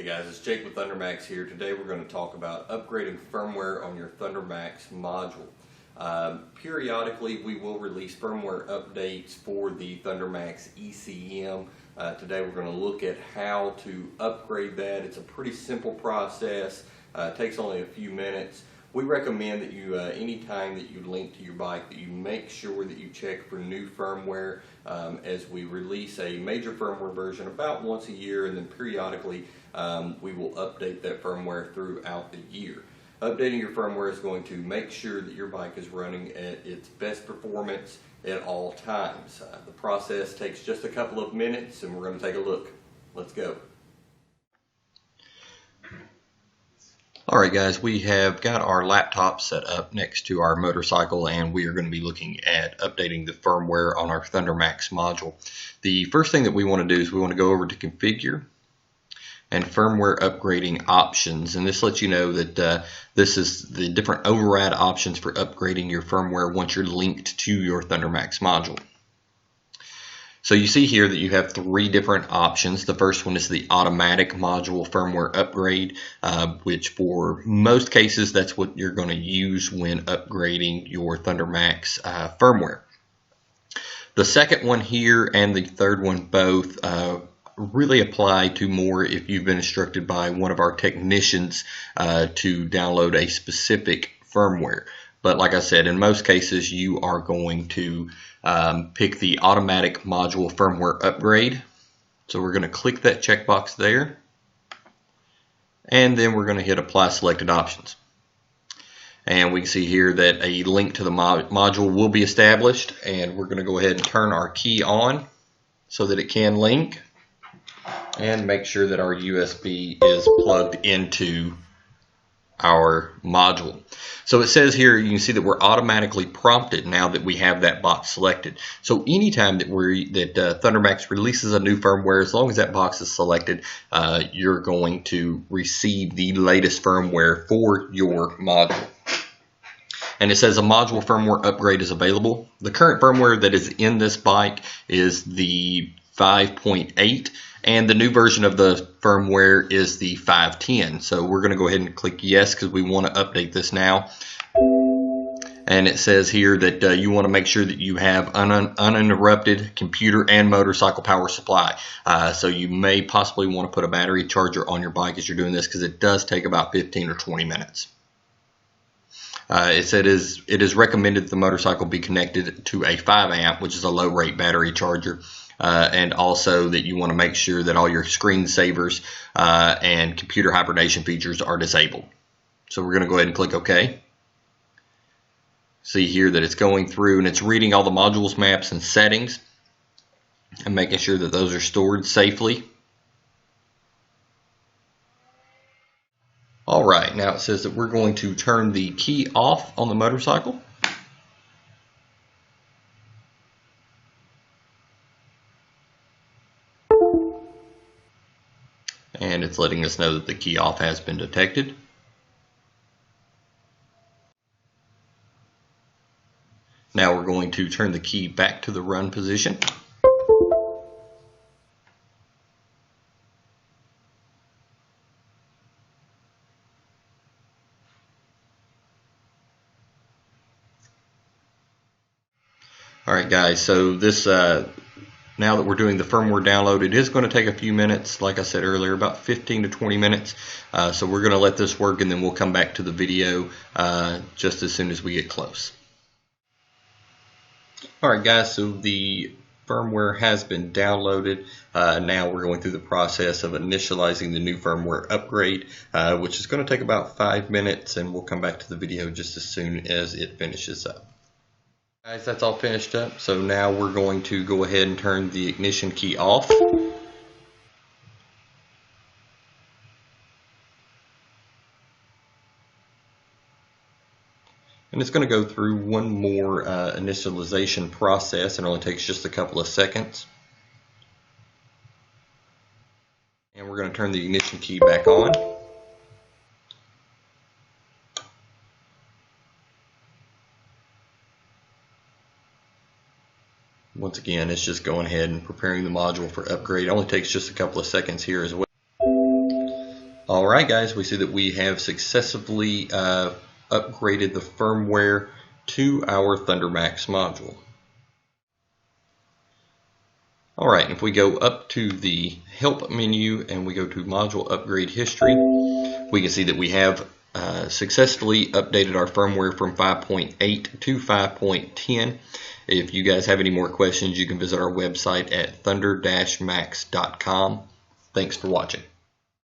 guys, it's Jake with ThunderMax here. Today we're going to talk about upgrading firmware on your ThunderMax module. Periodically we will release firmware updates for the ThunderMax ECM. Today we're going to look at how to upgrade that. It's a pretty simple process. It takes only a few minutes. We recommend that you, anytime that you link to your bike, that you make sure that you check for new firmware as we release a major firmware version about once a year, and then periodically we will update that firmware throughout the year. Updating your firmware is going to make sure that your bike is running at its best performance at all times. The process takes just a couple of minutes and we're going to take a look. Let's go. Alright guys, we have got our laptop set up next to our motorcycle and we are going to be looking at updating the firmware on our ThunderMax module. The first thing that we want to do is we want to go over to Configure and Firmware Upgrading Options, and this lets you know that this is the different override options for upgrading your firmware once you're linked to your ThunderMax module. So you see here that you have three different options. The first one is the automatic module firmware upgrade, which for most cases that's what you're going to use when upgrading your ThunderMax firmware. The second one here and the third one both really apply to more if you've been instructed by one of our technicians to download a specific firmware. But like I said, in most cases you are going to pick the automatic module firmware upgrade. So we're going to click that checkbox there, and then we're going to hit apply selected options. And we can see here that a link to the module will be established, and we're going to go ahead and turn our key on so that it can link, and make sure that our USB is plugged into our module. So it says here, you can see that we're automatically prompted now that we have that box selected. So anytime that ThunderMax releases a new firmware, as long as that box is selected, you're going to receive the latest firmware for your module. And it says a module firmware upgrade is available. The current firmware that is in this bike is the 5.8. and the new version of the firmware is the 5.10. So we're going to go ahead and click yes because we want to update this now. And it says here that you want to make sure that you have uninterrupted computer and motorcycle power supply. So you may possibly want to put a battery charger on your bike as you're doing this, because it does take about 15 or 20 minutes. It said it is recommended that the motorcycle be connected to a 5 amp, which is a low rate battery charger. And also that you want to make sure that all your screensavers and computer hibernation features are disabled. So we're going to go ahead and click OK. See here that it's going through and it's reading all the modules, maps, and settings and making sure that those are stored safely. Alright, now it says that we're going to turn the key off on the motorcycle. And it's letting us know that the key off has been detected. Now we're going to turn the key back to the run position. Alright guys, so this now that we're doing the firmware download, it is going to take a few minutes, like I said earlier, about 15 to 20 minutes. So we're going to let this work and then we'll come back to the video just as soon as we get close. Alright guys, so the firmware has been downloaded. Now we're going through the process of initializing the new firmware upgrade, which is going to take about 5 minutes, and we'll come back to the video just as soon as it finishes up. Guys, that's all finished up, so now we're going to go ahead and turn the ignition key off. And it's going to go through one more initialization process, and it only takes just a couple of seconds. And we're going to turn the ignition key back on. Once again, it's just going ahead and preparing the module for upgrade. It only takes just a couple of seconds here as well. Alright guys, we see that we have successfully upgraded the firmware to our ThunderMax module. Alright, if we go up to the Help menu and we go to Module Upgrade History, we can see that we have successfully updated our firmware from 5.8 to 5.10. If you guys have any more questions, you can visit our website at thunder-max.com. Thanks for watching.